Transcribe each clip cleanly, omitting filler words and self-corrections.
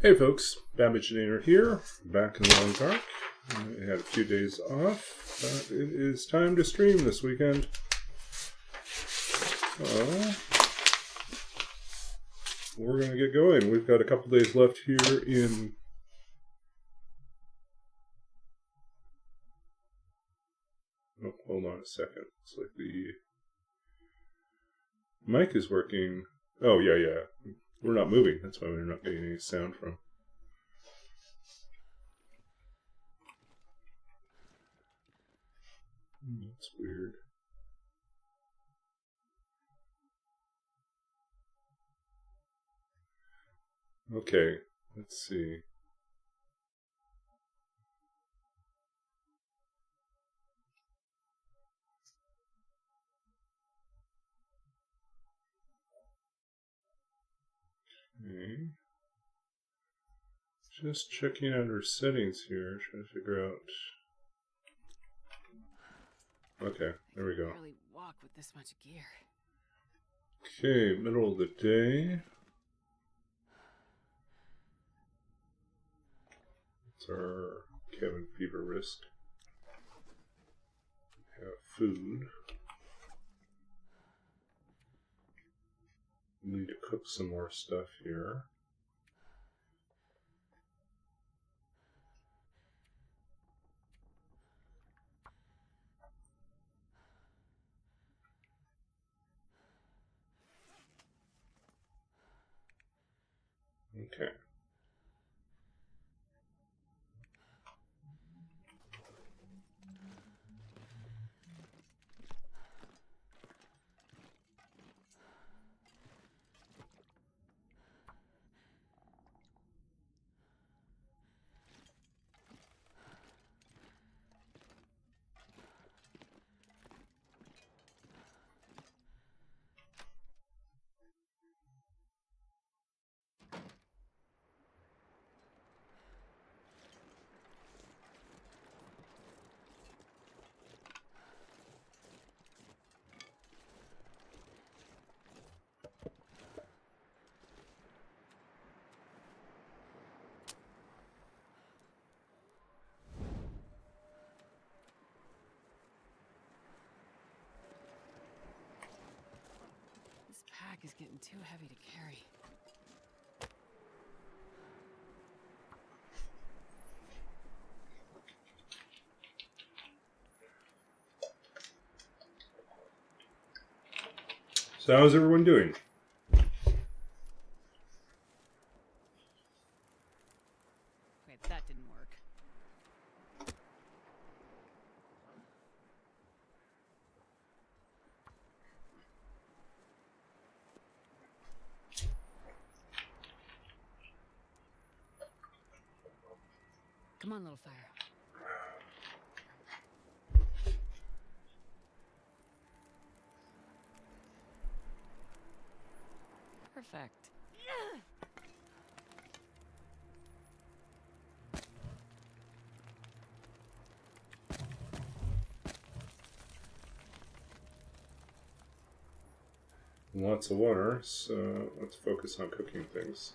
Hey folks, Babbage here, back in the long dark. I had a few days off, but it is time to stream this weekend. So, we're going to get going. We've got a couple days left here in... Oh, hold on a second. It's like the mic is working. Oh, yeah. We're not moving. That's why we're not getting any sound from. That's weird. Okay, let's see. Okay. Just checking under settings here, trying to figure out. Okay, there we go. Barely walk with this much gear. Okay, middle of the day. It's our cabin fever risk. Have food. Need to cook some more stuff here. Okay. This pack is getting too heavy to carry. So how's everyone doing? Wait, that didn't work. Come on, little fire. Perfect. Lots of water, so let's focus on cooking things.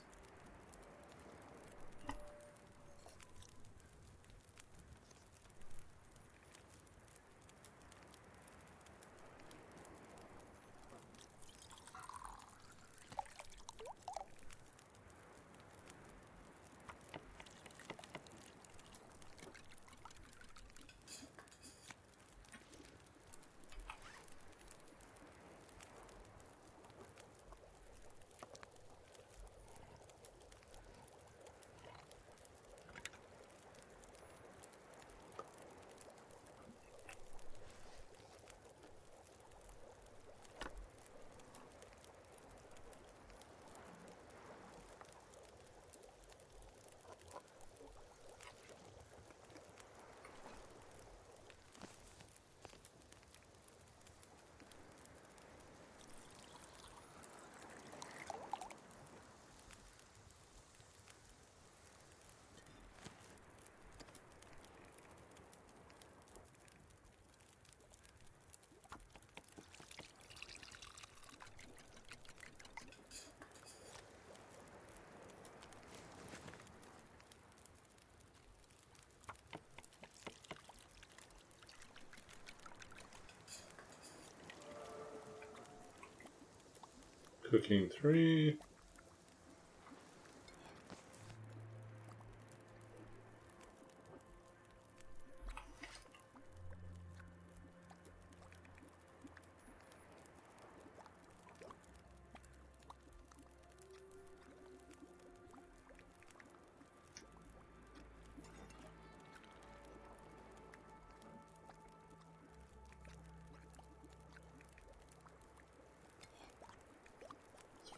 Cooking 3.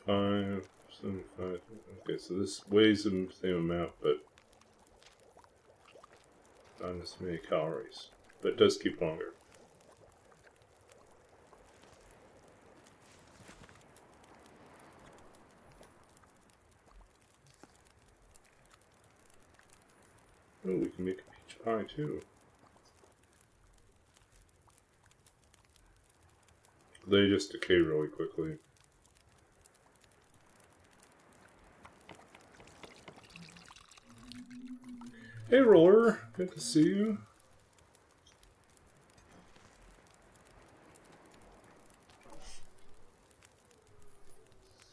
Five, 75. Okay, so this weighs the same amount, but not as many calories. But it does keep longer. Oh, we can make a peach pie too. They just decay really quickly. Hey, Roller. Good to see you.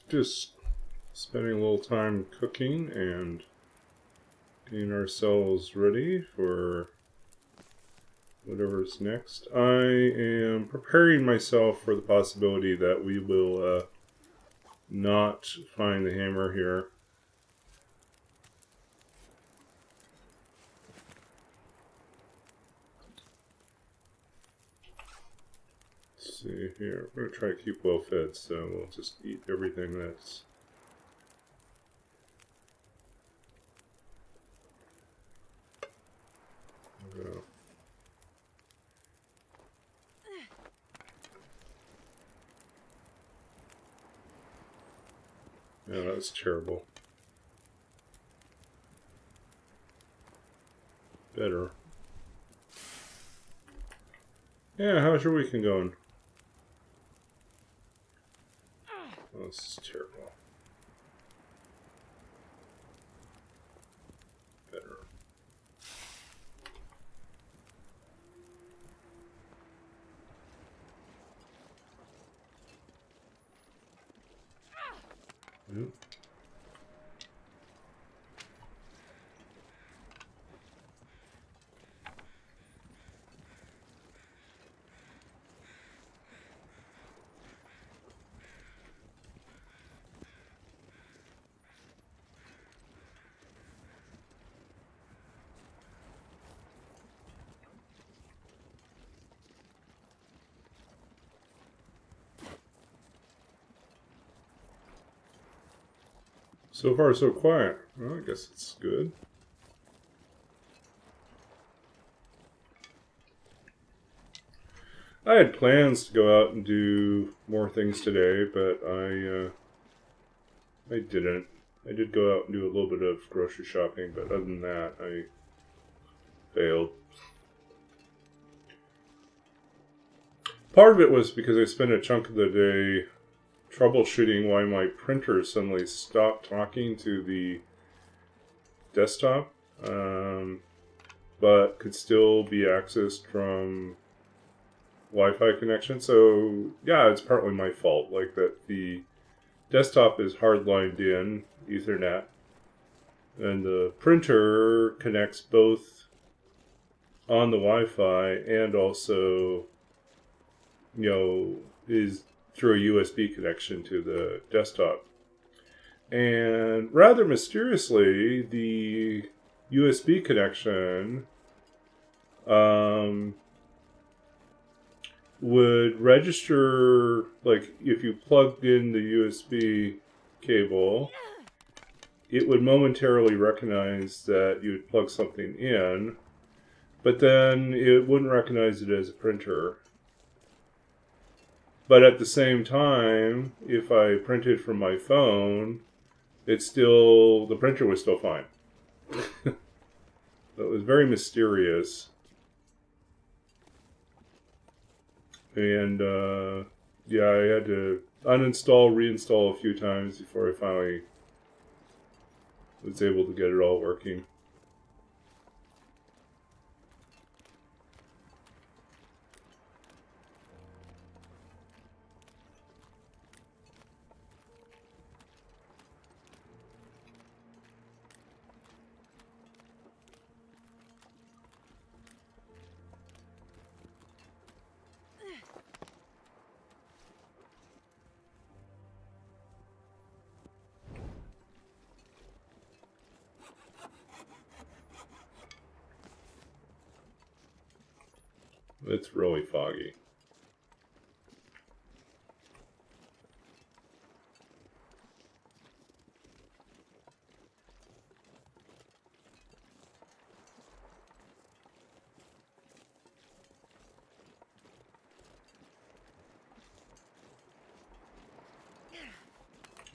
Just spending a little time cooking and getting ourselves ready for whatever's next. I am preparing myself for the possibility that we will not find the hammer here. Let's see here. We're going to try to keep well fed, so we'll just eat everything that's... Yeah, that's terrible. Better. Yeah, how's your weekend going? Oh, this is terrible. Better. Yep. So far, so quiet. Well, I guess it's good. I had plans to go out and do more things today, but I didn't. I did go out and do a little bit of grocery shopping, but other than that, I failed. Part of it was because I spent a chunk of the day troubleshooting why my printer suddenly stopped talking to the desktop, but could still be accessed from Wi-Fi connection. So yeah, it's partly my fault. Like that, the desktop is hardlined in Ethernet, and the printer connects both on the Wi-Fi and also, is through a USB connection to the desktop. And rather mysteriously, the USB connection would register, like if you plugged in the USB cable, it would momentarily recognize that you would plug something in, but then it wouldn't recognize it as a printer. But at the same time, if I printed from my phone, the printer was still fine. It was very mysterious. And, yeah, I had to uninstall, reinstall a few times before I finally was able to get it all working. It's really foggy.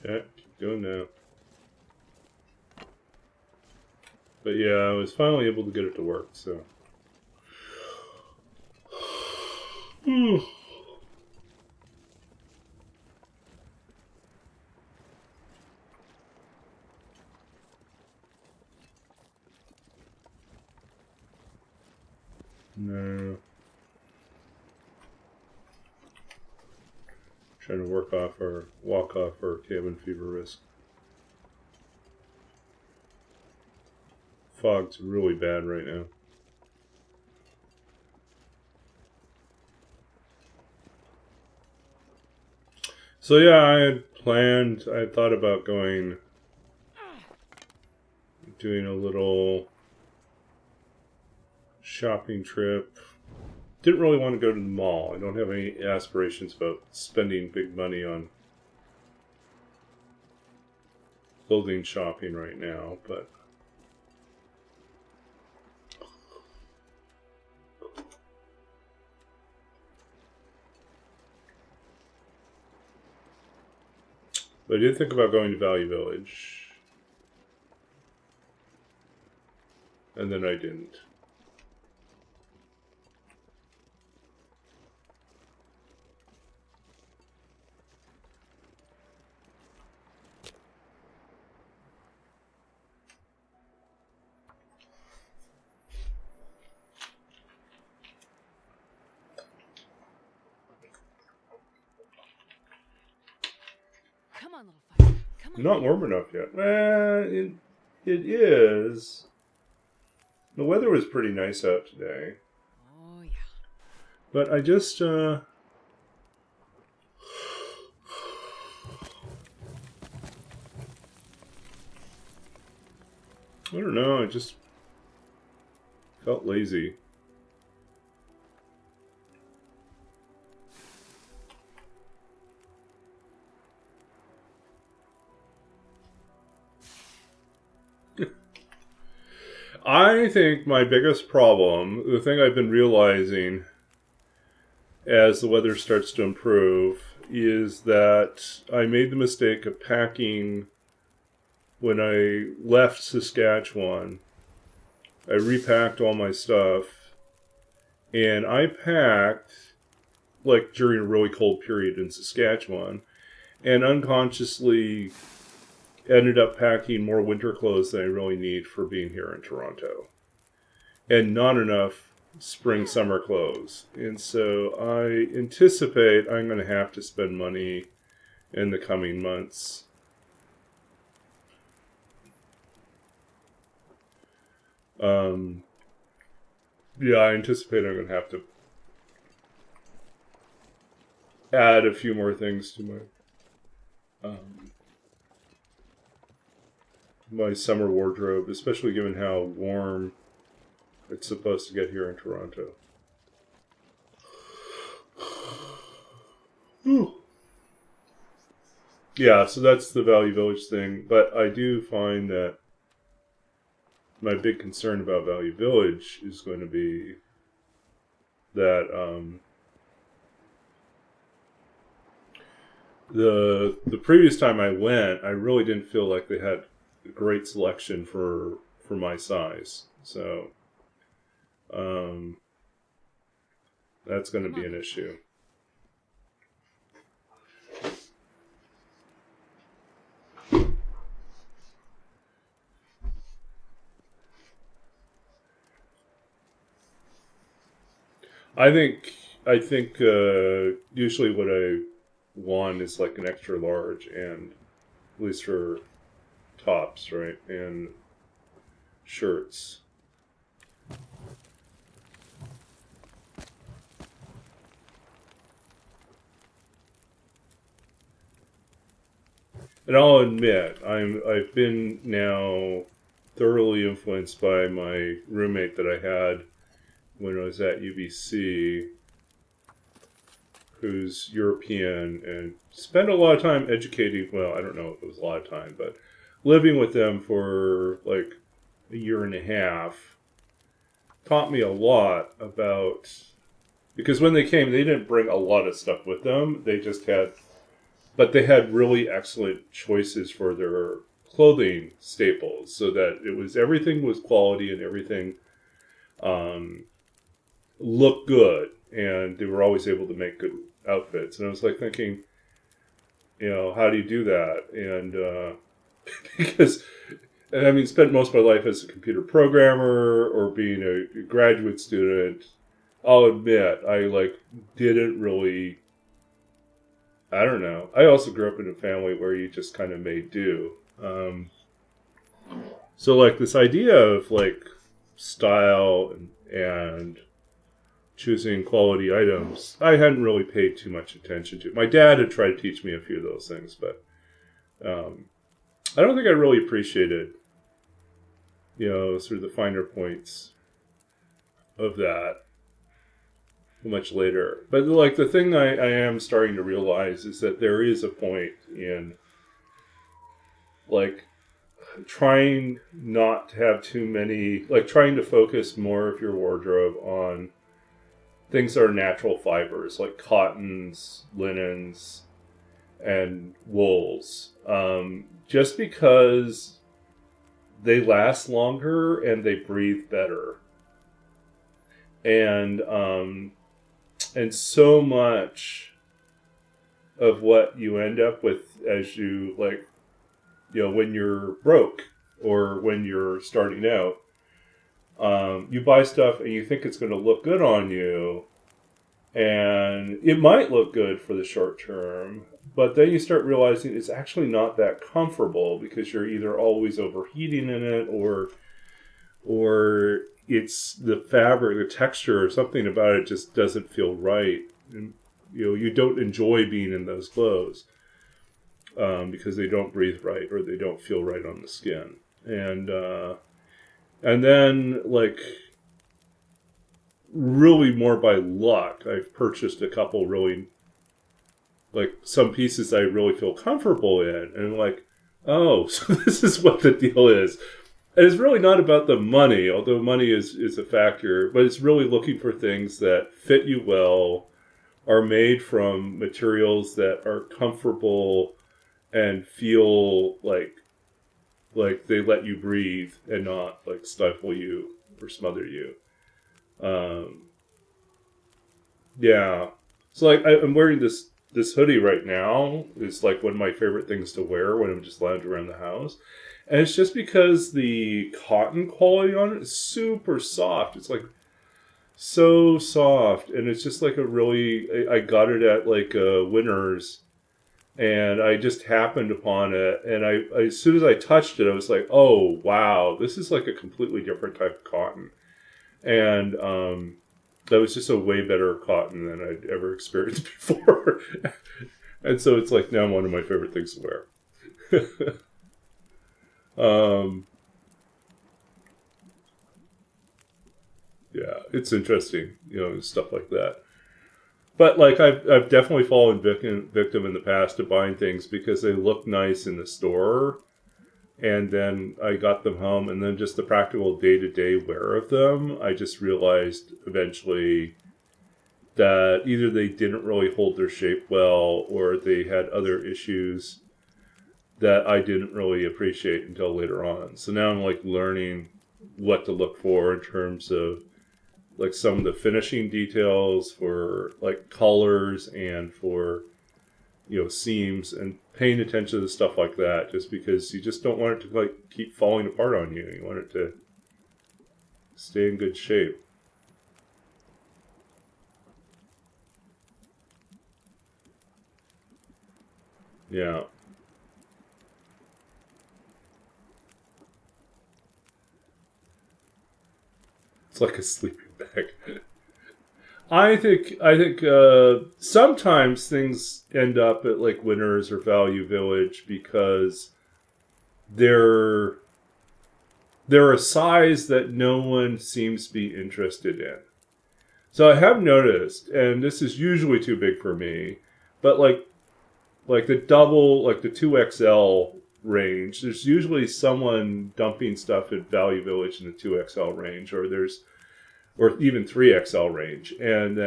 Yeah, keep going now. But yeah, I was finally able to get it to work, so. No. Trying to walk off our cabin fever risk. Fog's really bad right now. So yeah, I had thought about doing a little shopping trip. Didn't really want to go to the mall. I don't have any aspirations about spending big money on clothing shopping right now, but I did think about going to Value Village. And then I didn't. Come on, little fire. Come on. Not warm enough yet. It is. The weather was pretty nice out today. Oh, yeah. But I just, I don't know, I just felt lazy. I think my biggest problem, the thing I've been realizing as the weather starts to improve, is that I made the mistake of packing when I left Saskatchewan. I repacked all my stuff, and I packed like during a really cold period in Saskatchewan, and unconsciously ended up packing more winter clothes than I really need for being here in Toronto, and not enough spring summer clothes. And so I anticipate I'm going to have to spend money in the coming months. Yeah, I anticipate I'm going to have to add a few more things to my summer wardrobe, especially given how warm it's supposed to get here in Toronto. Yeah, so that's the Value Village thing. But I do find that my big concern about Value Village is going to be that the previous time I went, I really didn't feel like they had a great selection for my size. So that's going to be an issue. I think usually what I want is like an extra large, and at least for tops, right, and shirts. And I'll admit, I've been now thoroughly influenced by my roommate that I had when I was at UBC, who's European, and spent a lot of time educating. Well, I don't know if it was a lot of time, but living with them for like a year and a half taught me a lot about, because when they came, they didn't bring a lot of stuff with them. They just had, but they had really excellent choices for their clothing staples, so that it was, everything was quality and everything looked good, and they were always able to make good outfits. And I was like thinking, how do you do that? And because, and I mean, spent most of my life as a computer programmer or being a graduate student. I'll admit, I didn't really, I don't know. I also grew up in a family where you just kind of made do. So this idea of style and choosing quality items, I hadn't really paid too much attention to. My dad had tried to teach me a few of those things, but I don't think I really appreciated, sort of the finer points of that much later. But the thing I am starting to realize is that there is a point in trying not to have too many, trying to focus more of your wardrobe on things that are natural fibers, like cottons, linens, and wools. Just because they last longer and they breathe better. And so much of what you end up with as you when you're broke or when you're starting out, you buy stuff and you think it's going to look good on you, and it might look good for the short term, but then you start realizing it's actually not that comfortable because you're either always overheating in it, or it's the fabric, the texture, or something about it just doesn't feel right. And you don't enjoy being in those clothes because they don't breathe right or they don't feel right on the skin. And then really more by luck, I've purchased a couple really some pieces I really feel comfortable in, and oh, so this is what the deal is. And it's really not about the money, although money is a factor, but it's really looking for things that fit you well, are made from materials that are comfortable and feel like they let you breathe and not stifle you or smother you. Yeah. So I'm wearing this hoodie right now. It's one of my favorite things to wear when I'm just lounging around the house. And it's just because the cotton quality on it is super soft. It's so soft. And it's just a really, I got it at Winners, and I just happened upon it. And I as soon as I touched it, I was like, oh, wow, this is a completely different type of cotton. And that was just a way better cotton than I'd ever experienced before. And so it's now one of my favorite things to wear. Yeah, it's interesting, stuff like that. But I've definitely fallen victim in the past to buying things because they look nice in the store, and then I got them home, and then just the practical day-to-day wear of them, I just realized eventually that either they didn't really hold their shape well, or they had other issues that I didn't really appreciate until later on. So now I'm learning what to look for in terms of some of the finishing details for colors and for seams, and paying attention to stuff like that, just because you just don't want it to keep falling apart on you. You want it to stay in good shape. Yeah. It's like a sleeping bag. I think sometimes things end up at Winners or Value Village because they're a size that no one seems to be interested in. So I have noticed, and this is usually too big for me, but like the double, like the 2XL range, there's usually someone dumping stuff at Value Village in the 2XL range, or even 3XL range, and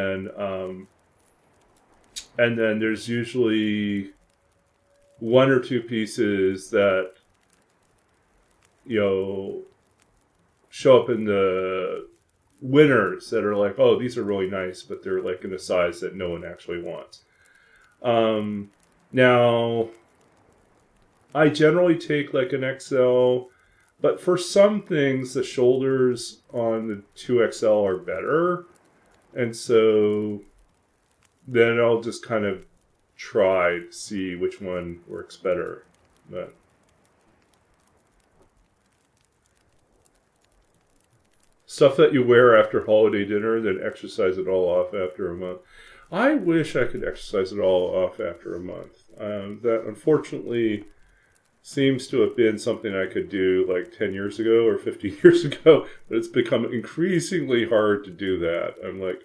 then there's usually one or two pieces that show up in the winners that are like, oh, these are really nice, but they're like in a size that no one actually wants. Now, I generally take like an XL, but for some things, the shoulders on the 2XL are better. And so then I'll just kind of try to see which one works better. But stuff that you wear after holiday dinner, then exercise it all off after a month. I wish I could exercise it all off after a month. That unfortunately seems to have been something I could do like 10 years ago or 15 years ago, but it's become increasingly hard to do that. I'm like,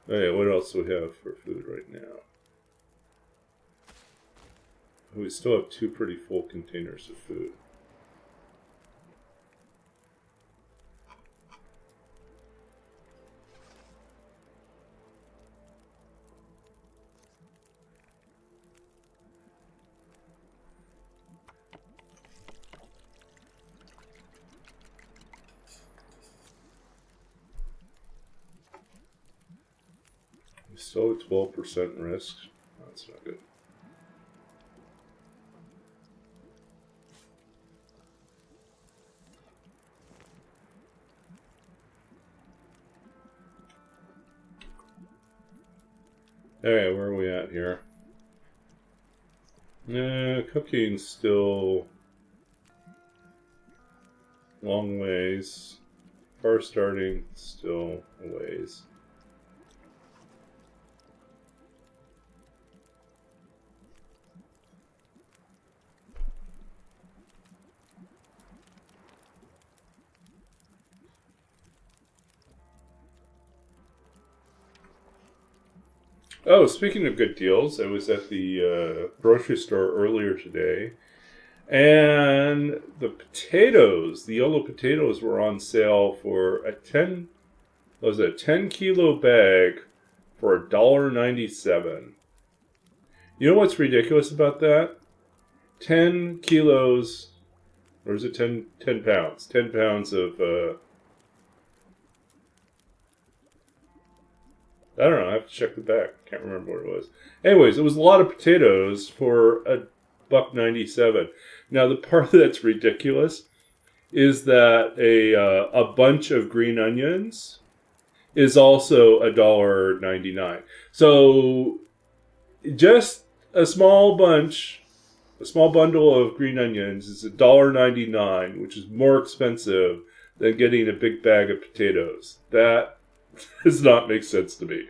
hey, what else do we have for food right now? We still have two pretty full containers of food. We still have 12% risk. That's not good. Hey, where are we at here? Cooking's still long ways. Far starting, still a ways. Oh, speaking of good deals, I was at the grocery store earlier today, and the potatoes, the yellow potatoes, were on sale for a 10 kilo bag for $1.97. You know what's ridiculous about that? 10 kilos, or is it 10 pounds? 10 pounds of I don't know. I have to check the back. Can't remember what it was. Anyways, it was a lot of potatoes for $1.97. Now, the part that's ridiculous is that a bunch of green onions is also $1.99. So, just a small bundle of green onions is $1.99, which is more expensive than getting a big bag of potatoes. That does not make sense to me.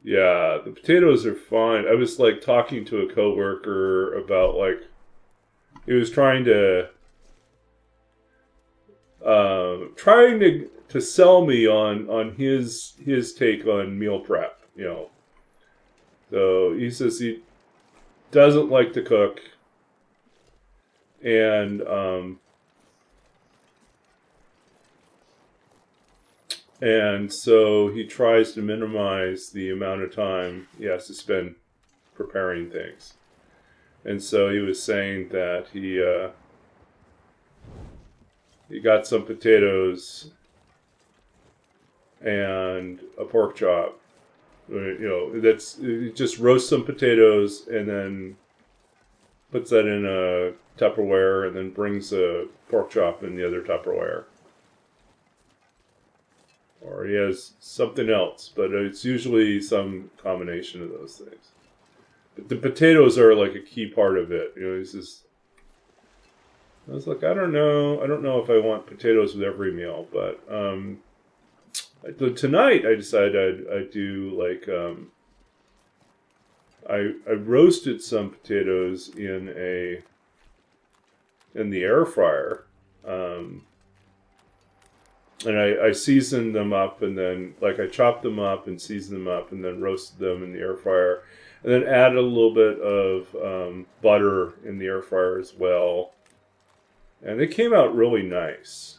Yeah, the potatoes are fine. I was like talking to a coworker about like he was trying to sell me on his take on meal prep. So he says he doesn't like to cook, and so he tries to minimize the amount of time he has to spend preparing things. And so he was saying that he got some potatoes and a pork chop. That's he just roasts some potatoes and then puts that in a Tupperware and then brings a pork chop in the other Tupperware. Or he has something else, but it's usually some combination of those things. But the potatoes are like a key part of it. He's just. I was like, I don't know if I want potatoes with every meal, but tonight I decided I'd do like I roasted some potatoes in the air fryer, and I seasoned them up, and then I chopped them up and seasoned them up, and then roasted them in the air fryer, and then added a little bit of butter in the air fryer as well, and they came out really nice.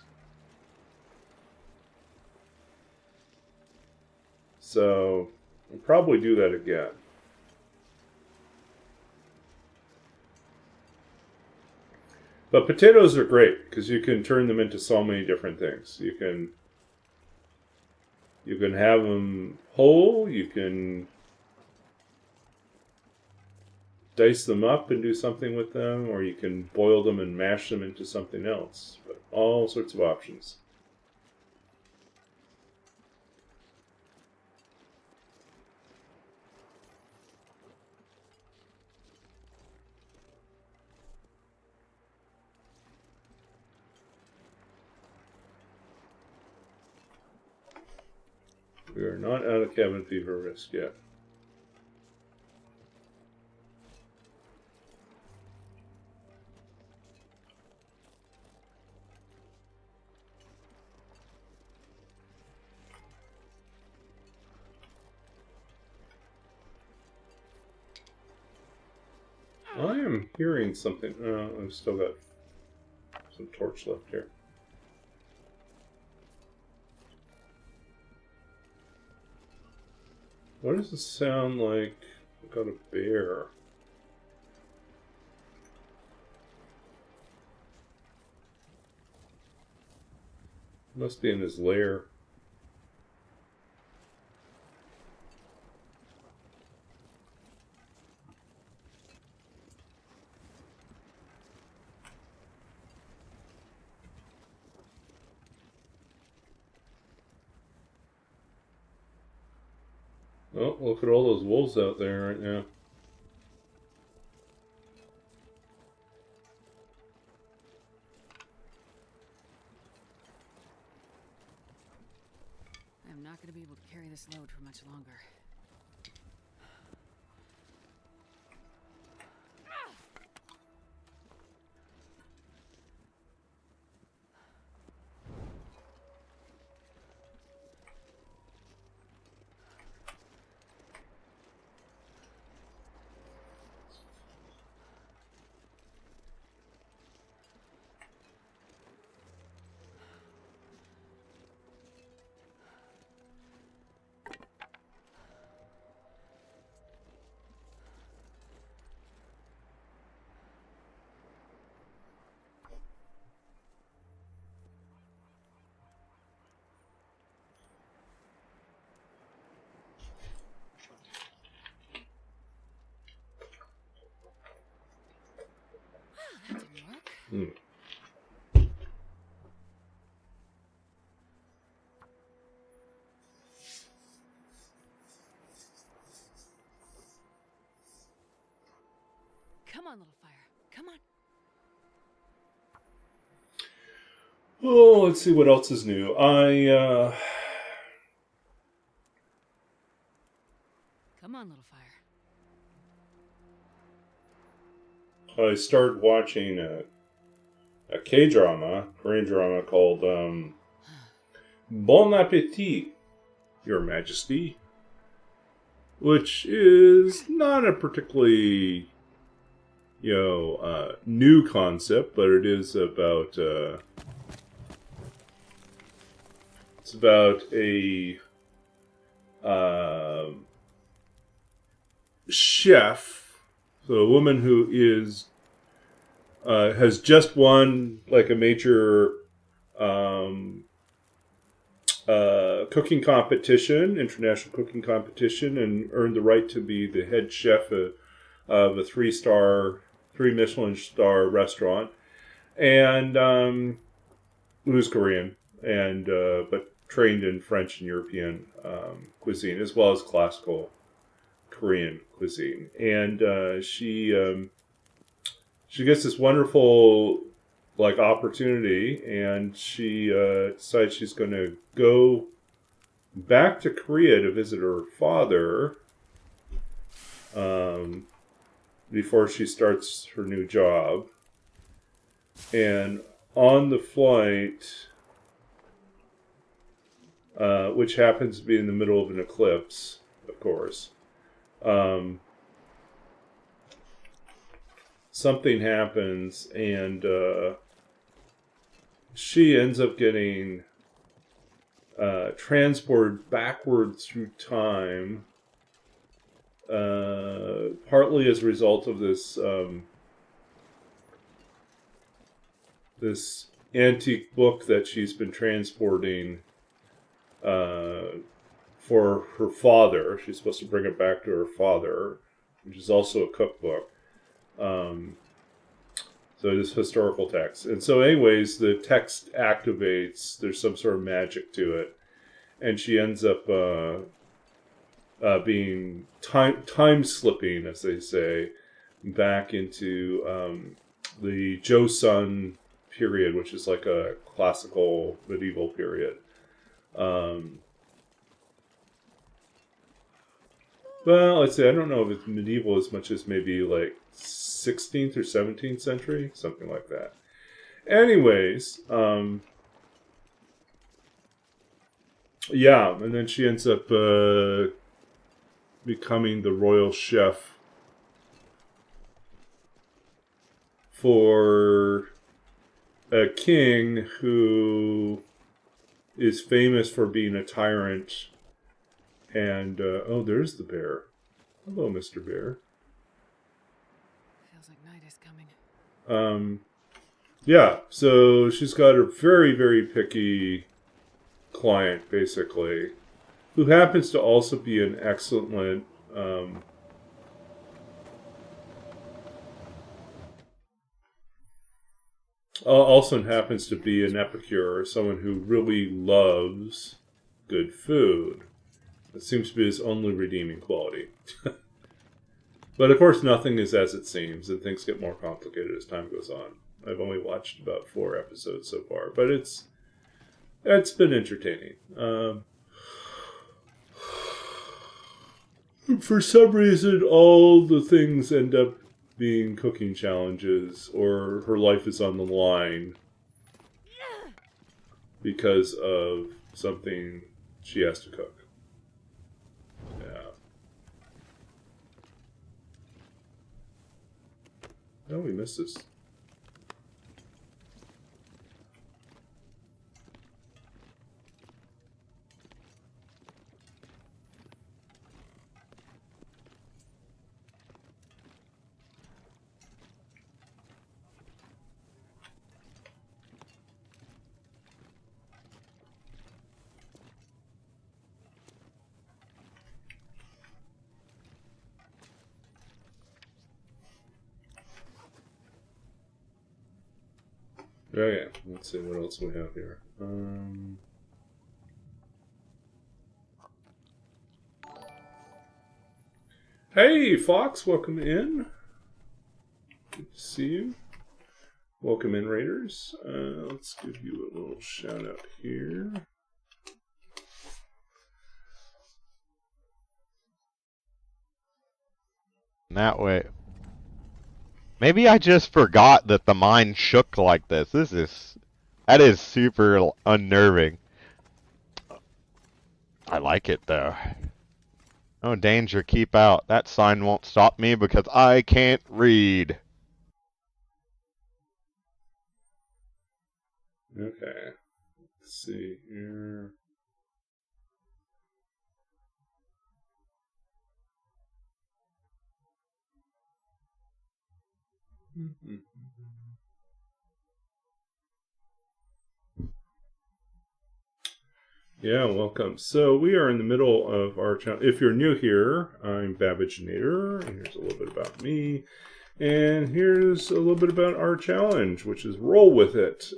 So I'll probably do that again. But potatoes are great because you can turn them into so many different things. You can have them whole. You can dice them up and do something with them, or you can boil them and mash them into something else. But all sorts of options. We are not out of cabin fever risk yet. I am hearing something. I've still got some torch left here. What does it sound like? I've got a bear. Must be in his lair. Oh, look at all those wolves out there right now. I'm not going to be able to carry this load for much longer. That didn't work. Come on, little fire. Come on. Oh, let's see what else is new. Come on, little fire. I started watching a K-drama, Korean drama called Bon Appetit, Your Majesty, which is not a particularly new concept, but it is about it's about a chef. So a woman who is has just won a major cooking competition, international cooking competition, and earned the right to be the head chef of a three Michelin star restaurant, and who's Korean and but trained in French and European cuisine as well as classical Korean cuisine, and she gets this wonderful opportunity, and she decides she's going to go back to Korea to visit her father, before she starts her new job. And on the flight, which happens to be in the middle of an eclipse, of course, something happens, and she ends up getting transported backward through time, partly as a result of this this antique book that she's been transporting for her father. She's supposed to bring it back to her father, which is also a cookbook. So it is historical text. And so anyways, the text activates. There's some sort of magic to it. And she ends up being time slipping, as they say, back into the Joseon period, which is like a classical medieval period. Well, let's say I don't know if it's medieval as much as maybe like 16th or 17th century, something like that. Anyways, yeah, and then she ends up becoming the royal chef for a king who is famous for being a tyrant. And, oh, there's the bear. Hello, Mr. Bear. Feels like night is coming. Yeah, so she's got a very, very picky client, basically, who happens to also be an excellent, also happens to be an epicure, someone who really loves good food. It seems to be his only redeeming quality. But of course, nothing is as it seems, and things get more complicated as time goes on. I've only watched about 4 episodes so far, but it's been entertaining. For some reason, all the things end up being cooking challenges, or her life is on the line because of something she has to cook. Oh, we missed this. Oh yeah, let's see what else we have here. Hey, Fox, welcome in. Good to see you. Welcome in, Raiders. Let's give you a little shout out here. That way. Maybe I just forgot that the mine shook like this. That is super unnerving. I like it though. Oh, danger, keep out. That sign won't stop me because I can't read. Okay. Let's see here. Yeah, welcome. So we are in the middle of our channel. If you're new here, I'm Babbaginator, and here's a little bit about me. And here's a little bit about our challenge, which is Roll With It,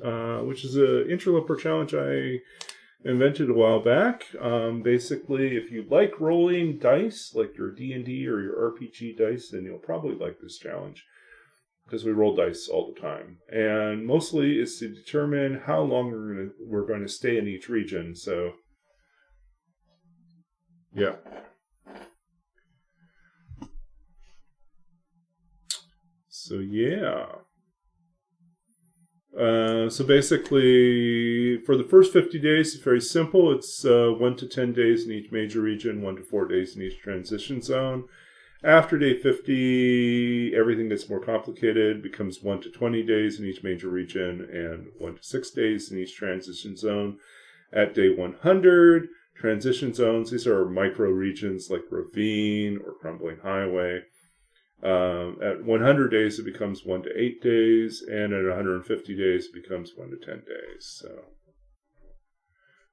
which is an Interloper challenge I invented a while back. Basically, if you like rolling dice, like your D&D or your RPG dice, then you'll probably like this challenge, because we roll dice all the time. And mostly it's to determine how long we're going to stay in each region. So, yeah. So yeah. So basically, for the first 50 days, it's very simple. It's 1 to 10 days in each major region, 1 to 4 days in each transition zone. After day 50, everything gets more complicated, becomes 1 to 20 days in each major region and 1 to 6 days in each transition zone. At day 100, transition zones, these are micro regions like ravine or crumbling highway. At 100 days, it becomes 1 to 8 days, and at 150 days, it becomes 1 to 10 days. So,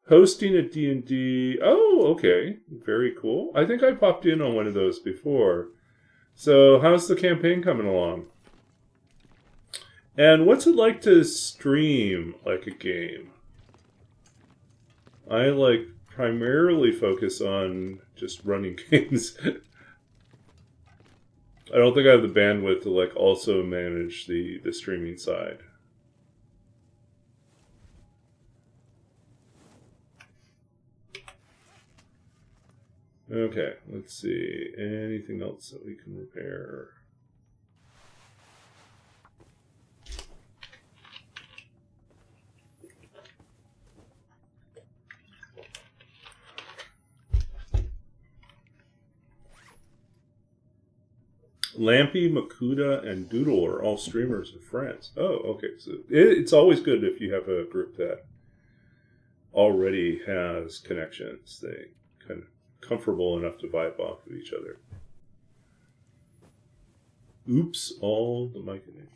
hosting a D&D. Oh, okay, very cool. I think I popped in on one of those before. So, how's the campaign coming along? And what's it like to stream like a game? I primarily focus on just running games. I don't think I have the bandwidth to also manage the streaming side. Okay, let's see. Anything else that we can repair? Lampy, Makuta, and Doodle are all streamers and friends. Oh, okay. So it's always good if you have a group that already has connections. They kind of comfortable enough to vibe off of each other. Oops, all the micronames.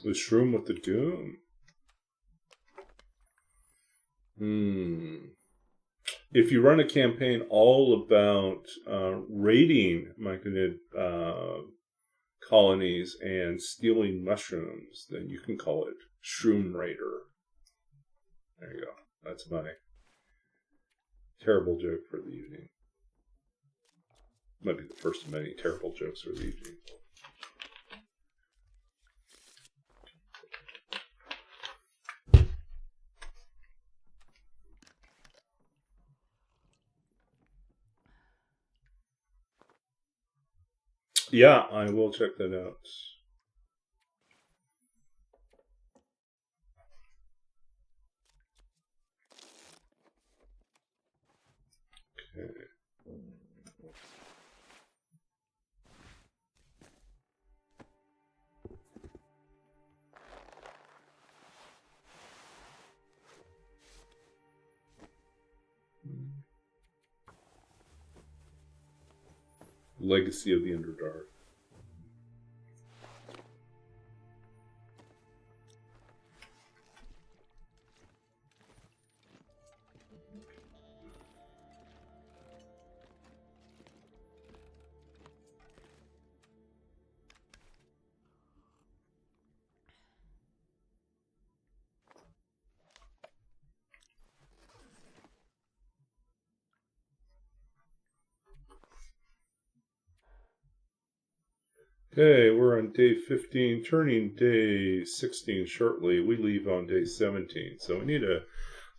The Shroom with the Doom. If you run a campaign all about raiding Myconid colonies and stealing mushrooms, then you can call it Shroom Raider. There you go. That's my terrible joke for the evening. Might be the first of many terrible jokes for the evening. Yeah, I will check that out. Okay. Legacy of the Underdark. Okay, we're on day 15, turning day 16 shortly. We leave on day 17. So we need to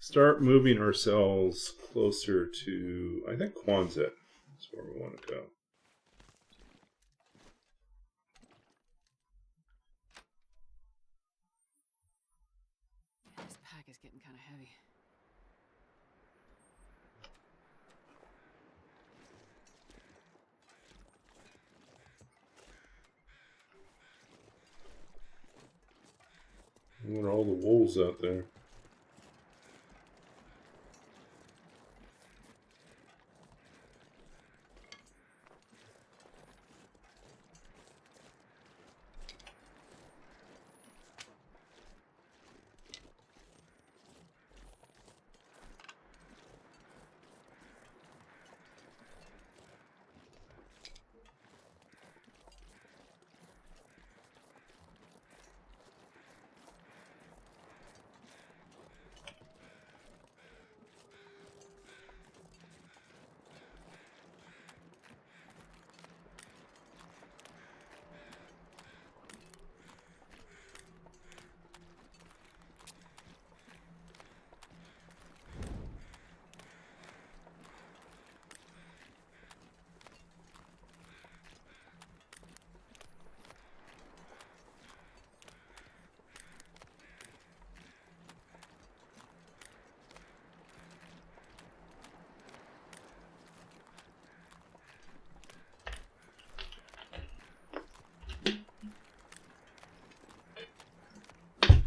start moving ourselves closer to, I think, Quonset. That's where we want to go. This pack is getting kind of heavy. What are all the wolves out there?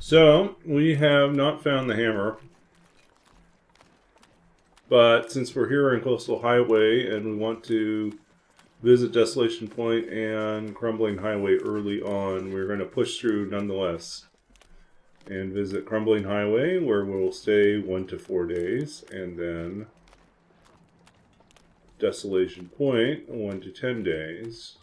So, we have not found the hammer. But since we're here in Coastal Highway and we want to visit Desolation Point and Crumbling Highway early on, we're going to push through nonetheless and visit Crumbling Highway, where we'll stay 1 to 4 days, and then Desolation Point 1 to 10 days.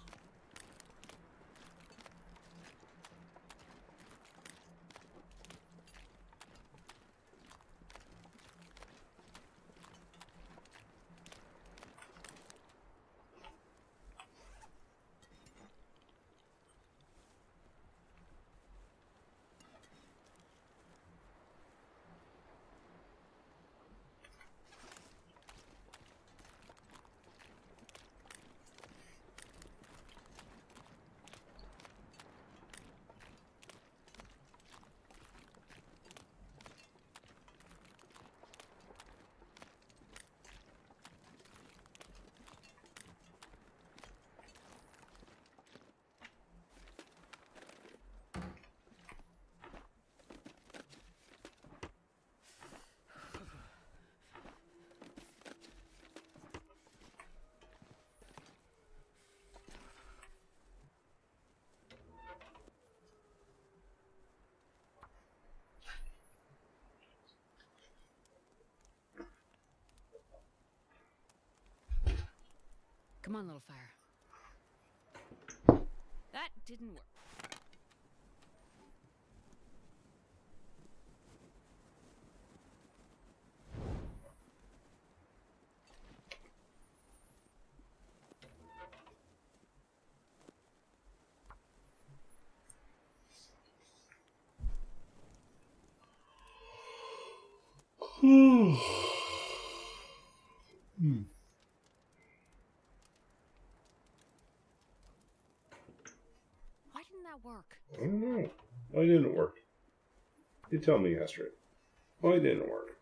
Come on, little fire. That didn't work. Why didn't that work? I don't know. Why didn't it work? You tell me, Astrid. Why didn't it work?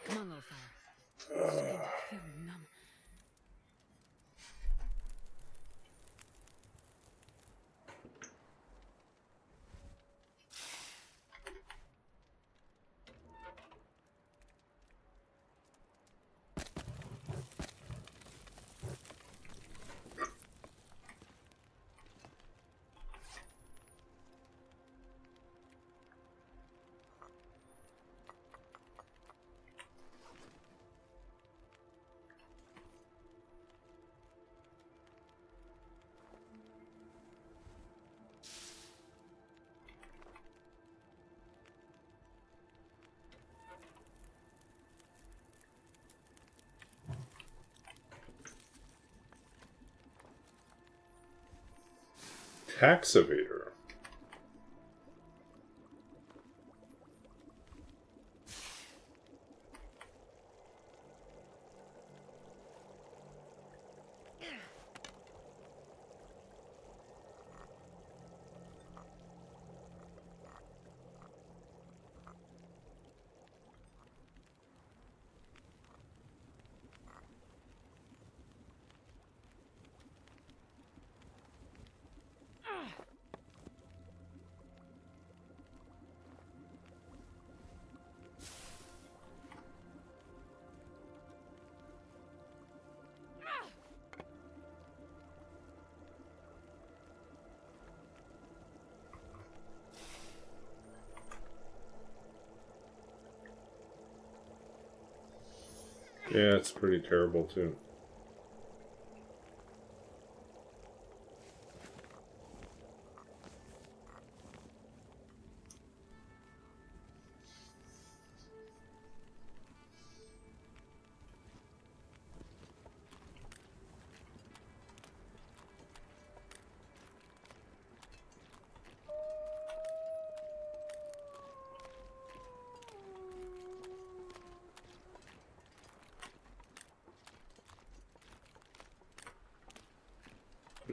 Come on, little fire. Feel numb. Tax evader. Yeah, it's pretty terrible too.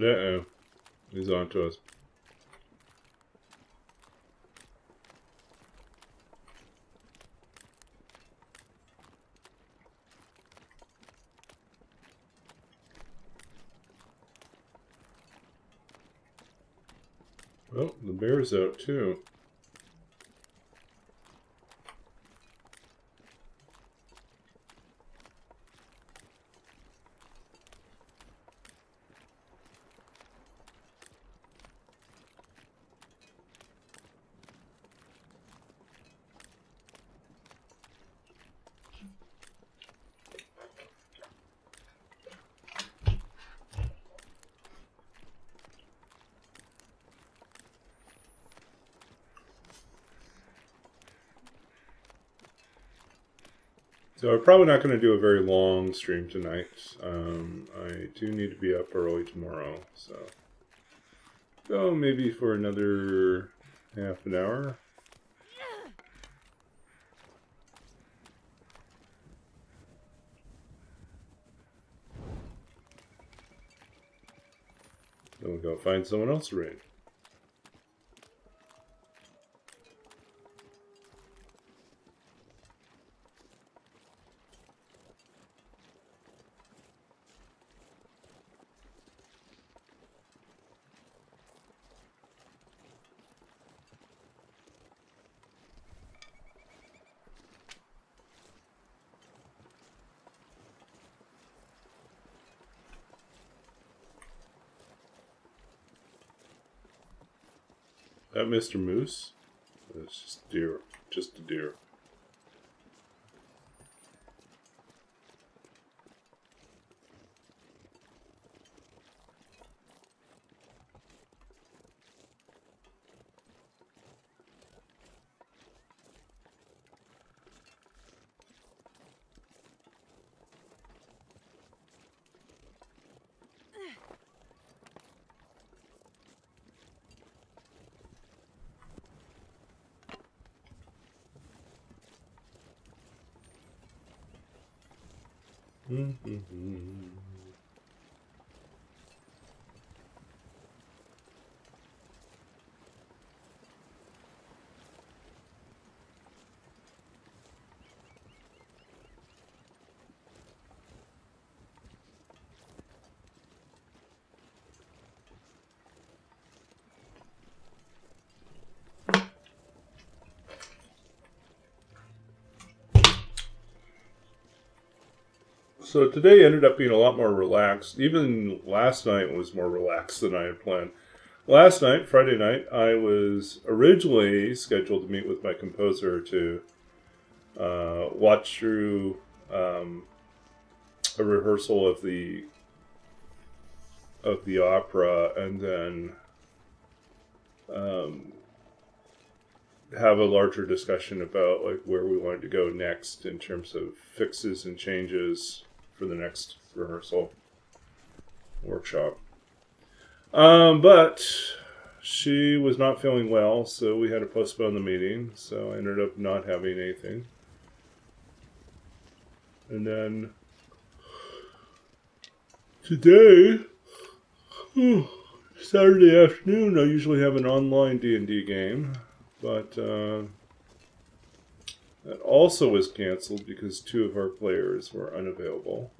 Uh-oh. He's on to us. Oh, the bear's out too. So I'm probably not going to do a very long stream tonight. I do need to be up early tomorrow, so go maybe for another half an hour. Then we'll go find someone else to raid. That Mr. Moose? It's just deer. Just a deer. So today ended up being a lot more relaxed. Even last night was more relaxed than I had planned. Last night, Friday night, I was originally scheduled to meet with my composer to watch through a rehearsal of the opera, and then have a larger discussion about like where we wanted to go next in terms of fixes and changes for the next rehearsal workshop. But she was not feeling well, so we had to postpone the meeting. So I ended up not having anything. And then today, Saturday afternoon, I usually have an online D&D game, but that also was canceled because 2 of our players were unavailable.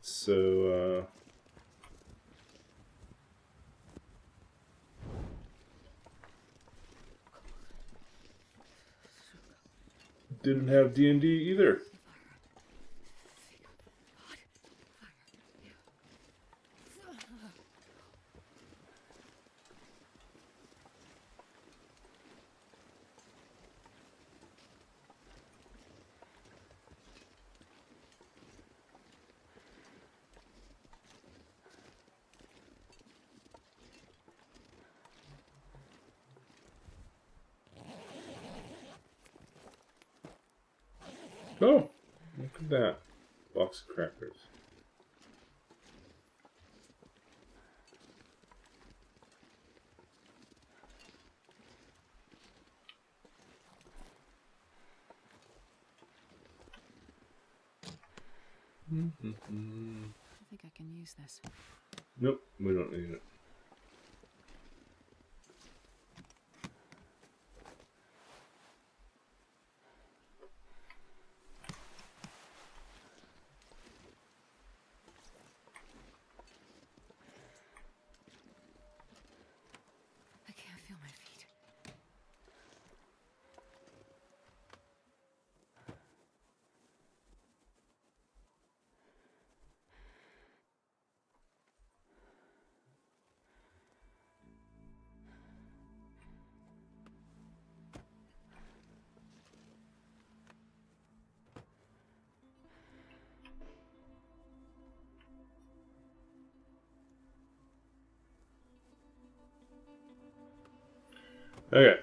So didn't have D&D either. Oh, look at that. Box of crackers. I think I can use this. Nope, we don't need it. Okay.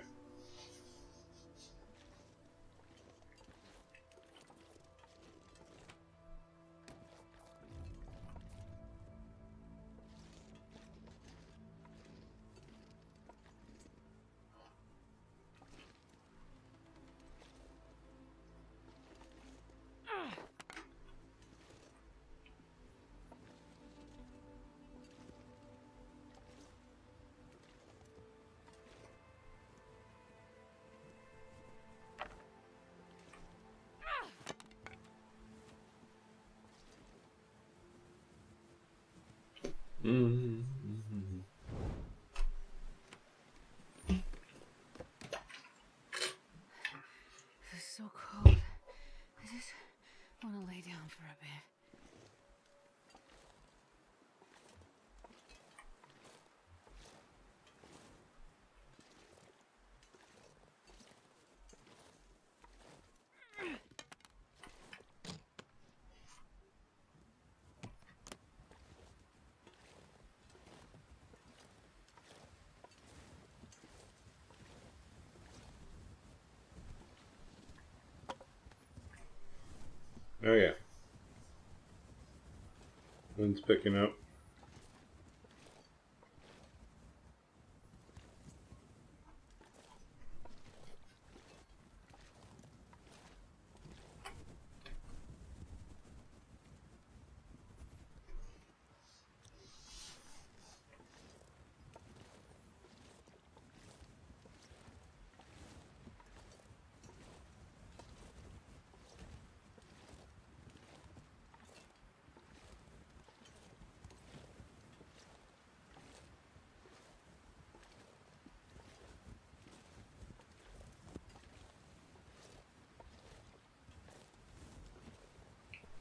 Mm-hmm. It's so cold. I just want to lay down for a bit. Okay. Wind's picking up.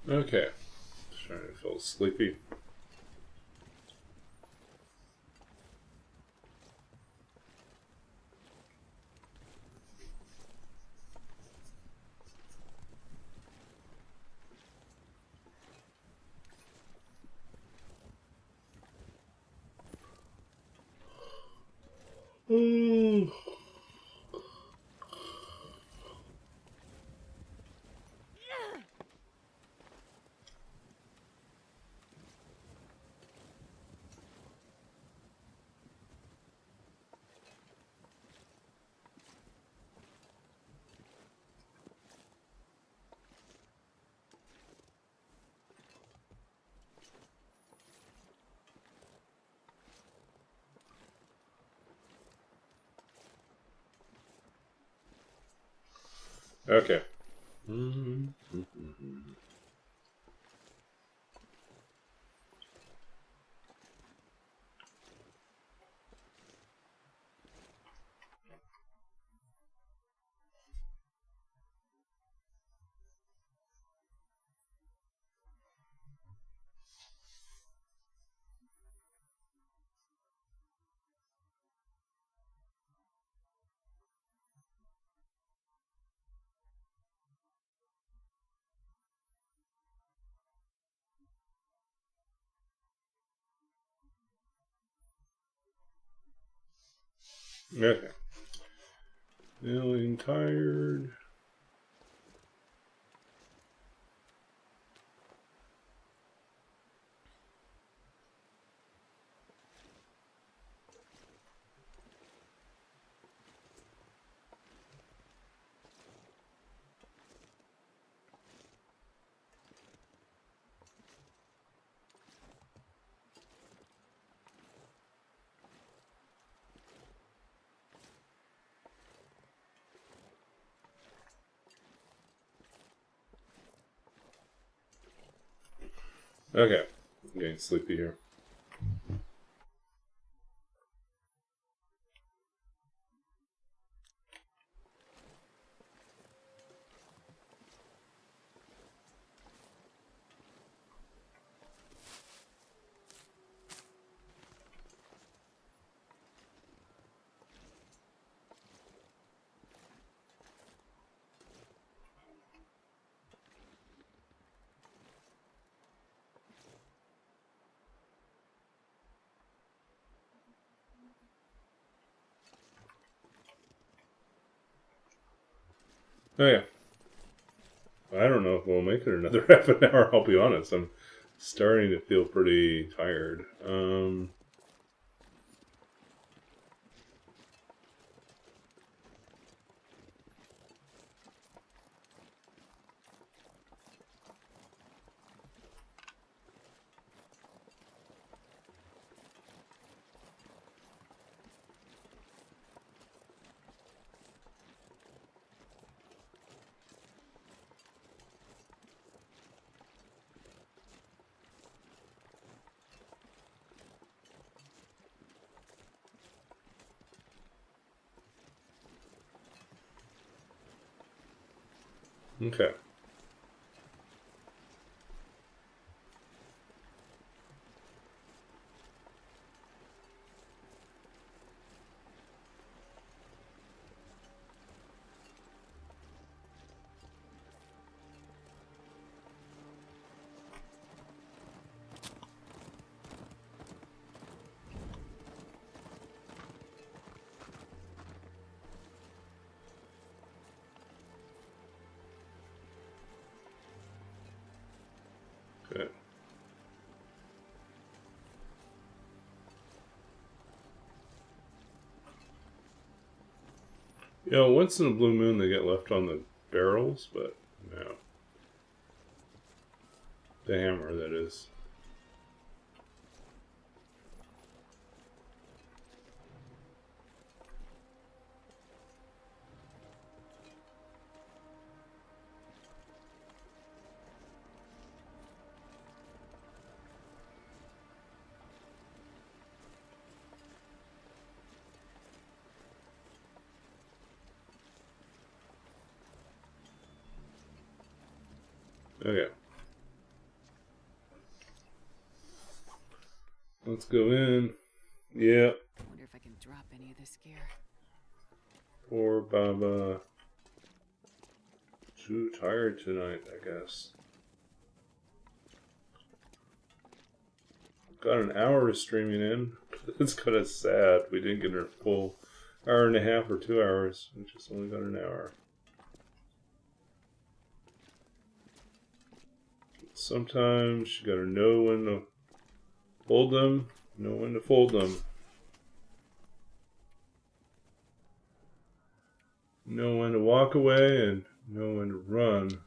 Okay. Starting to feel sleepy. Mm. Okay. Mm-hmm. Okay. Feeling tired. Okay. I'm getting sleepy here. Oh yeah. I don't know if we'll make it another half an hour, I'll be honest. I'm starting to feel pretty tired. Okay. Good. You know, once in a blue moon they get left on the barrels, but no. The hammer, that is. Okay. Let's go in. Yeah. I wonder if I can drop any of this gear. Poor Baba. Too tired tonight, I guess. Got an hour of streaming in. It's kind of sad we didn't get our full hour and a half or 2 hours. We just only got an hour. Sometimes you gotta know when to hold them, know when to fold them. Know when to walk away and know when to run.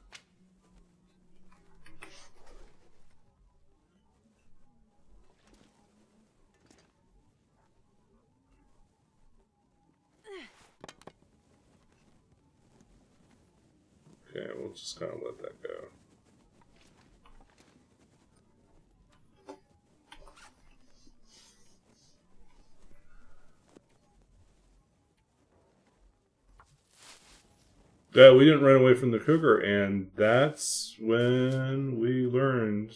Okay, we'll just kind of let that go. Yeah, we didn't run away from the cougar, and that's when we learned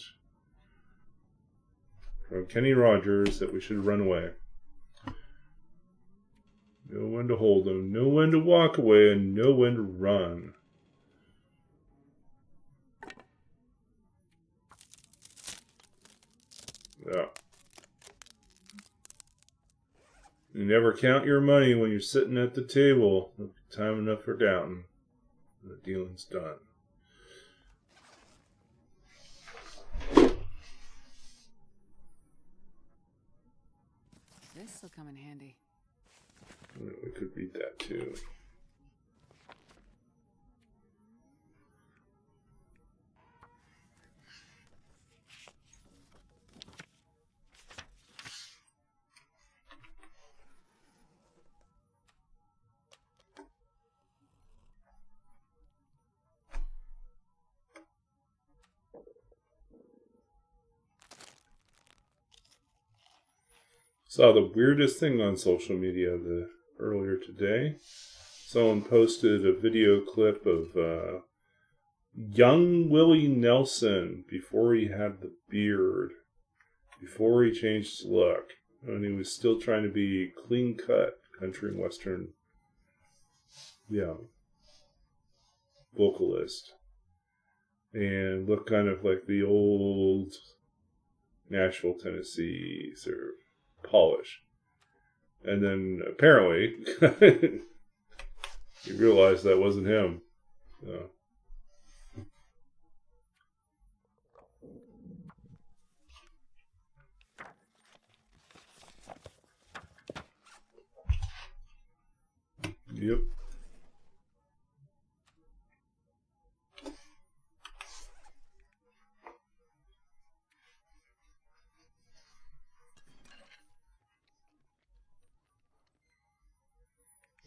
from Kenny Rogers that we should run away. Know when to hold them, know when to walk away, and know when to run. Yeah. You never count your money when you're sitting at the table. Time enough for doubting. The dealing's done. This will come in handy. We could read that too. Saw the weirdest thing on social media earlier today. Someone posted a video clip of young Willie Nelson before he had the beard, before he changed his look, and he was still trying to be clean cut country and western, vocalist, and looked kind of like the old Nashville, Tennessee sort of polish. And then apparently he realized that wasn't him. So. Yep.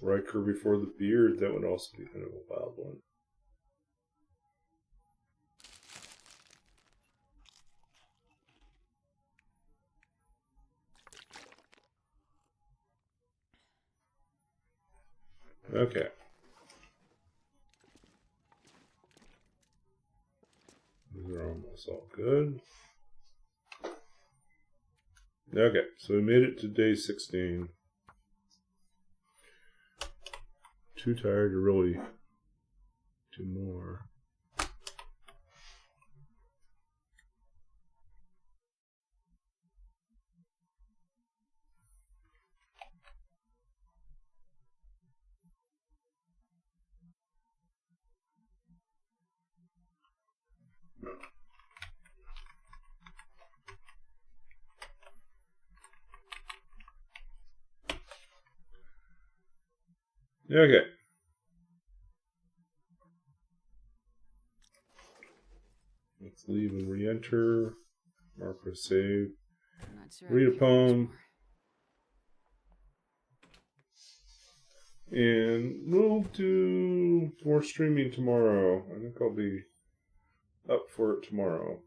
Riker before the beard, that would also be kind of a wild one. Okay. These are almost all good. Okay, so we made it to day 16. Too tired to really do more. Okay. Let's leave and re-enter. Mark or save. I'm not sure Read a I can handle poem. much And we'll do more streaming tomorrow. I think I'll be up for it tomorrow.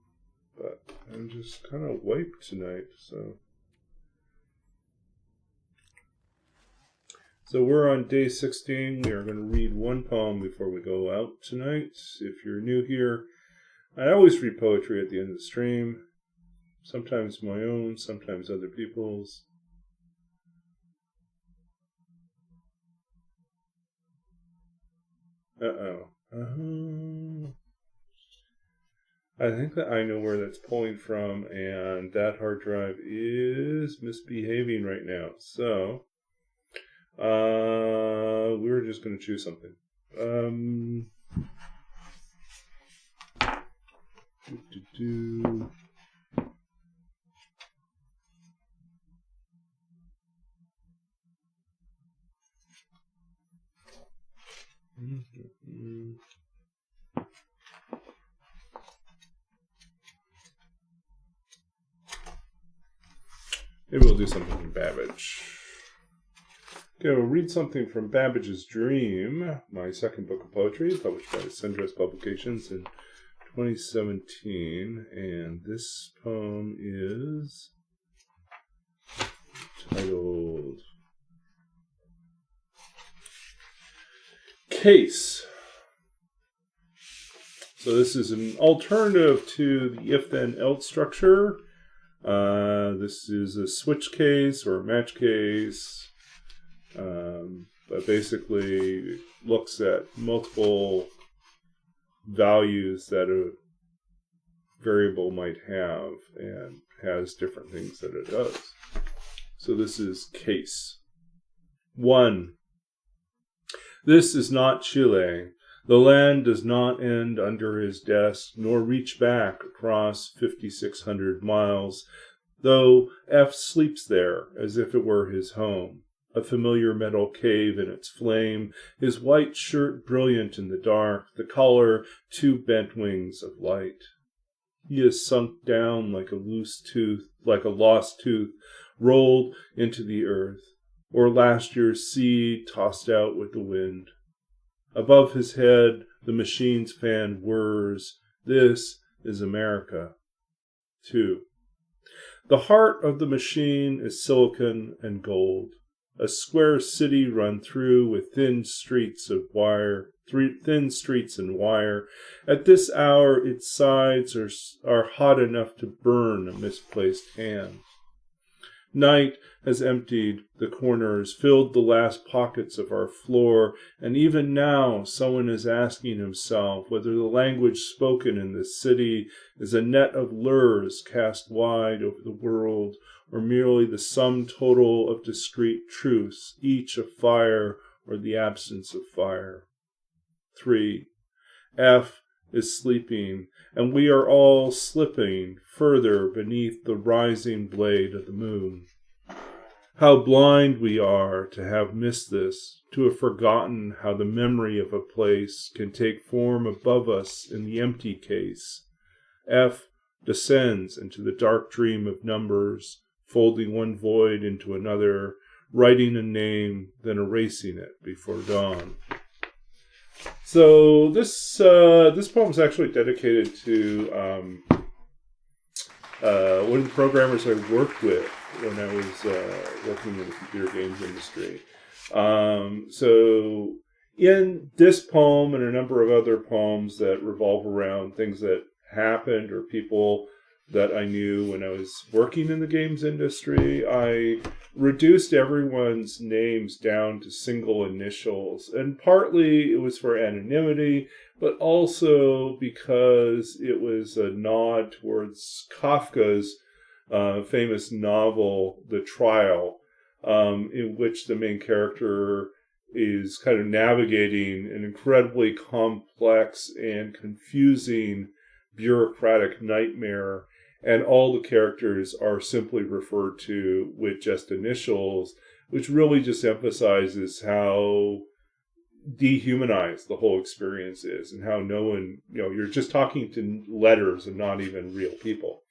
But I'm just kind of wiped tonight, so. So we're on day 16. We are going to read one poem before we go out tonight. If you're new here, I always read poetry at the end of the stream. Sometimes my own, sometimes other people's. I think that I know where that's pulling from, and that hard drive is misbehaving right now. So, we're just going to choose something. Maybe we'll do something from Babbage. Okay, we'll read something from Babbage's Dream, my second book of poetry, published by Sundress Publications in 2017. And this poem is titled Case. So this is an alternative to the if-then-else structure. This is a switch case or a match case. But basically looks at multiple values that a variable might have and has different things that it does. So this is case 1. This is not Chile. The land does not end under his desk, nor reach back across 5,600 miles, though F sleeps there as if it were his home. A familiar metal cave in its flame, his white shirt brilliant in the dark, the collar 2 bent wings of light. He is sunk down like a lost tooth, rolled into the earth, or last year's seed tossed out with the wind. Above his head, the machine's fan whirs. This is America. 2. The heart of the machine is silicon and gold. A square city run through with thin streets and wire. At this hour, its sides are hot enough to burn a misplaced hand. Night has emptied the corners, filled the last pockets of our floor, and even now someone is asking himself whether the language spoken in this city is a net of lures cast wide over the world, or merely the sum total of discrete truths, each a fire or the absence of fire. 3. F is sleeping, and we are all slipping further beneath the rising blade of the moon. How blind we are to have missed this, to have forgotten how the memory of a place can take form above us in the empty case. F descends into the dark dream of numbers, folding one void into another, writing a name, then erasing it before dawn. So this poem is actually dedicated to one of the programmers I worked with when I was working in the computer games industry. So in this poem and a number of other poems that revolve around things that happened or people that I knew when I was working in the games industry, I reduced everyone's names down to single initials. And partly it was for anonymity, but also because it was a nod towards Kafka's famous novel, The Trial, in which the main character is kind of navigating an incredibly complex and confusing bureaucratic nightmare, and all the characters are simply referred to with just initials, which really just emphasizes how dehumanized the whole experience is and how no one, you're just talking to letters and not even real people.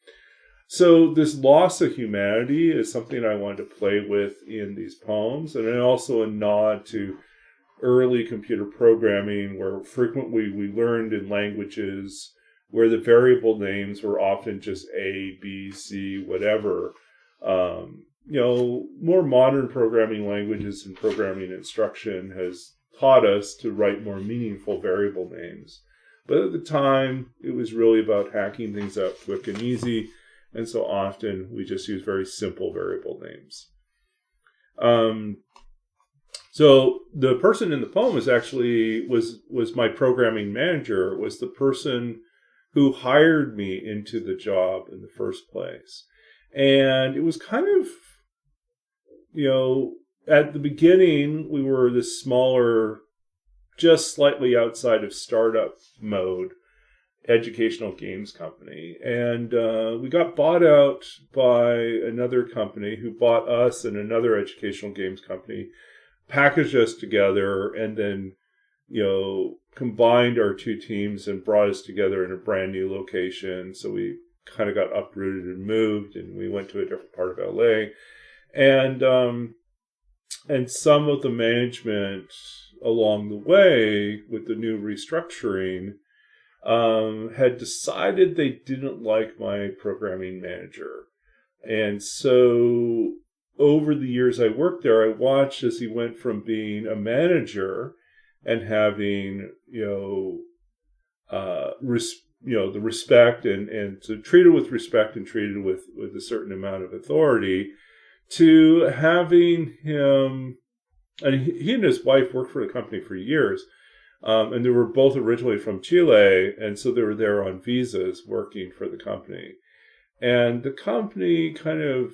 So this loss of humanity is something I wanted to play with in these poems, and then also a nod to early computer programming, where frequently we learned in languages where the variable names were often just A, B, C, whatever. More modern programming languages and programming instruction has taught us to write more meaningful variable names. But at the time, it was really about hacking things up quick and easy, and so often we just use very simple variable names. So the person in the poem was my programming manager, was the person who hired me into the job in the first place. And it was kind of, at the beginning, we were this smaller, just slightly outside of startup mode, educational games company. And we got bought out by another company who bought us and another educational games company, packaged us together, and then combined our two teams and brought us together in a brand new location. So we kind of got uprooted and moved, and we went to a different part of LA. And some of the management along the way with the new restructuring had decided they didn't like my programming manager. And so over the years I worked there, I watched as he went from being a manager and having, the respect and so treated with respect and treated with a certain amount of authority, to having him, and he and his wife worked for the company for years, and they were both originally from Chile, and so they were there on visas working for the company. And the company kind of,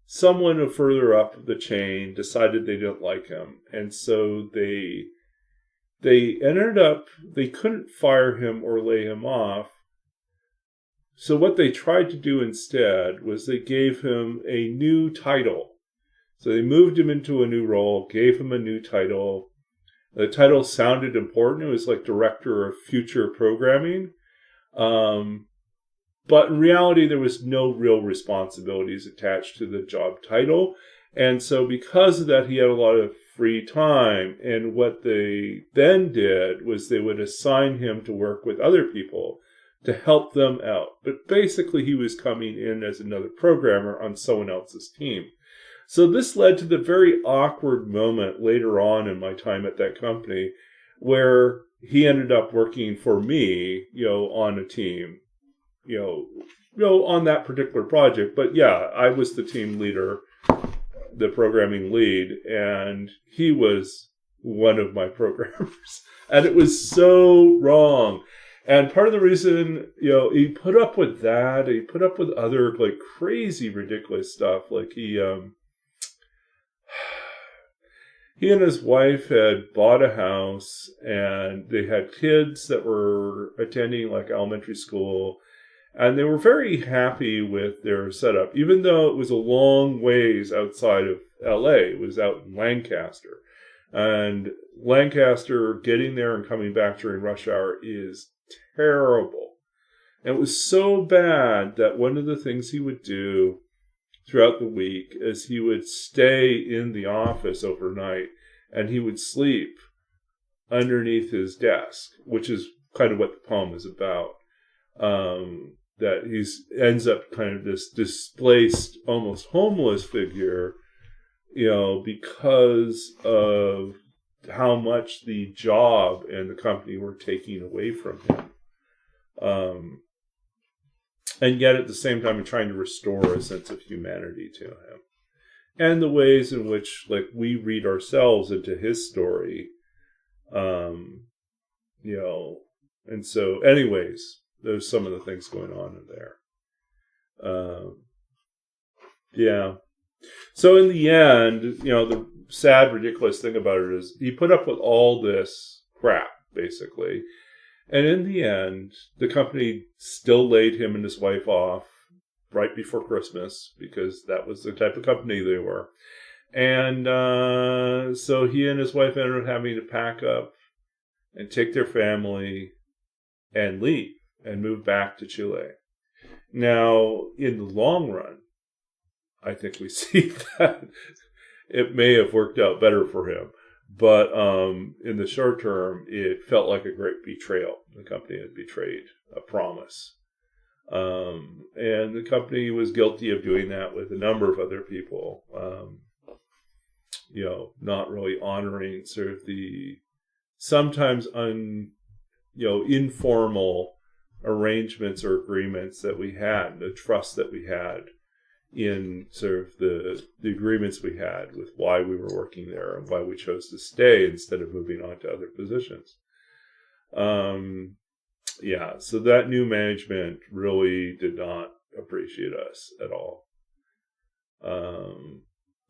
someone further up the chain decided they didn't like him. And so they ended up, they couldn't fire him or lay him off. So what they tried to do instead was they gave him a new title. So they moved him into a new role, gave him a new title. The title sounded important. It was like Director of Future Programming. But in reality, there was no real responsibilities attached to the job title. And so because of that, he had a lot of free time. And what they then did was they would assign him to work with other people to help them out. But basically, he was coming in as another programmer on someone else's team. So this led to the very awkward moment later on in my time at that company where he ended up working for me, on a team. On that particular project. But yeah, I was the team leader, the programming lead, and he was one of my programmers. And it was so wrong. And part of the reason, he put up with that, he put up with other like crazy, ridiculous stuff. Like he he and his wife had bought a house, and they had kids that were attending like elementary school, and they were very happy with their setup, even though it was a long ways outside of LA. It was out in Lancaster. And Lancaster, getting there and coming back during rush hour is terrible. And it was so bad that one of the things he would do throughout the week is he would stay in the office overnight, and he would sleep underneath his desk, which is kind of what the poem is about. That he ends up kind of this displaced, almost homeless figure, because of how much the job and the company were taking away from him. And yet at the same time, trying to restore a sense of humanity to him. And the ways in which, like, we read ourselves into his story, and so anyways, there's some of the things going on in there. Yeah. So in the end, the sad, ridiculous thing about it is he put up with all this crap, basically. And in the end, the company still laid him and his wife off right before Christmas, because that was the type of company they were. And so he and his wife ended up having to pack up and take their family and leave and move back to Chile. Now, in the long run, I think we see that it may have worked out better for him. But in the short term, it felt like a great betrayal. The company had betrayed a promise. And the company was guilty of doing that with a number of other people, not really honoring sort of the sometimes informal arrangements or agreements that we had, the trust that we had in sort of the agreements we had with why we were working there and why we chose to stay instead of moving on to other positions. So that new management really did not appreciate us at all.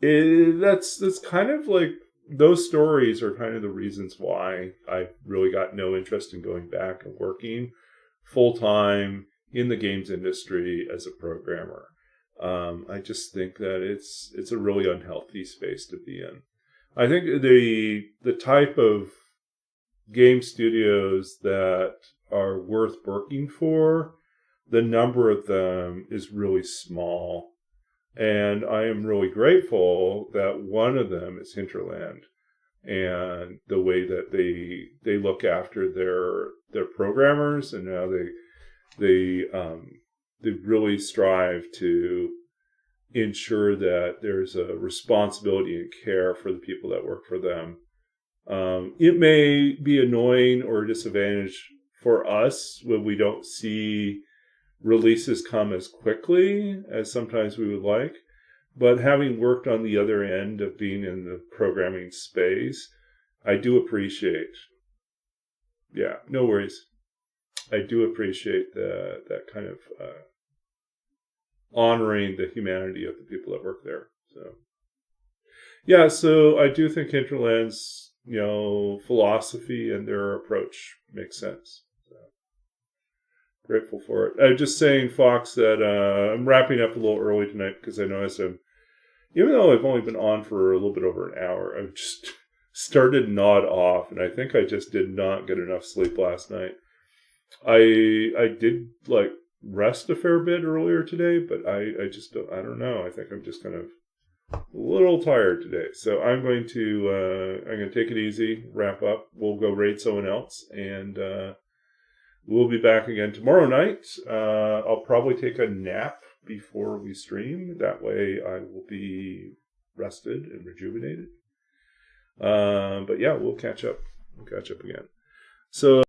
That's kind of like, those stories are kind of the reasons why I really got no interest in going back and working full-time in the games industry as a programmer. I just think that it's a really unhealthy space to be in. I think the type of game studios that are worth working for, the number of them is really small. And I am really grateful that one of them is Hinterland, and the way that they look after their programmers, and how they really strive to ensure that there's a responsibility and care for the people that work for them. It may be annoying or a disadvantage for us when we don't see releases come as quickly as sometimes we would like. But having worked on the other end of being in the programming space, I do appreciate. Yeah, no worries. I do appreciate that kind of honoring the humanity of the people that work there. So I do think Hinterland's philosophy and their approach makes sense. So, grateful for it. I'm just saying, Fox, that I'm wrapping up a little early tonight because I noticed even though I've only been on for a little bit over an hour, I've just started nod off, and I think I just did not get enough sleep last night. I did rest a fair bit earlier today, but I just don't know. I think I'm just kind of a little tired today. So I'm going to take it easy, wrap up. We'll go raid someone else, and we'll be back again tomorrow night. I'll probably take a nap before we stream. That way I will be rested and rejuvenated. But yeah, we'll catch up. We'll catch up again. So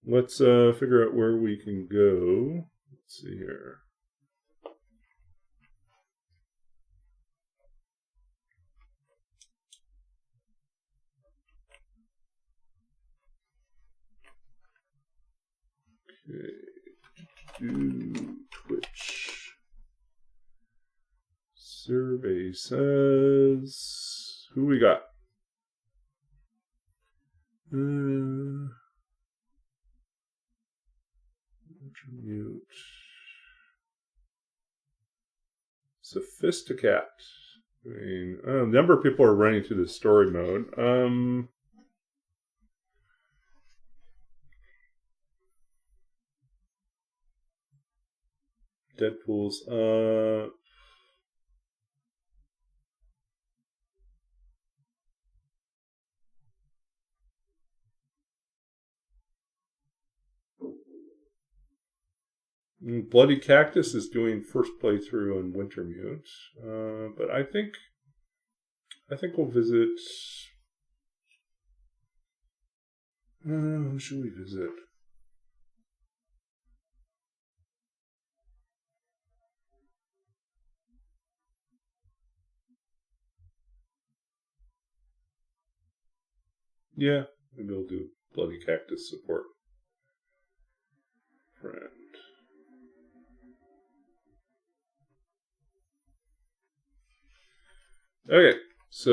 let's figure out where we can go. Let's see here. Okay. Do Twitch. Survey says... Who we got? Mute. Sophisticat. I mean, a number of people are running to the story mode. Deadpool's. Bloody Cactus is doing first playthrough on Wintermute, but I think we'll visit. Who should we visit? Yeah, maybe we'll do Bloody Cactus support. Friend. Okay, so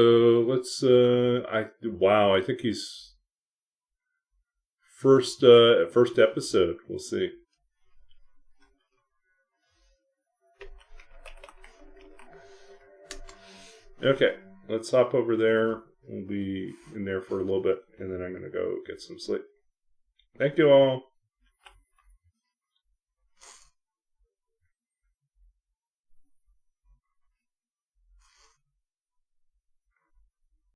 let's. I think he's first episode. We'll see. Okay, let's hop over there. We'll be in there for a little bit, and then I'm gonna go get some sleep. Thank you all.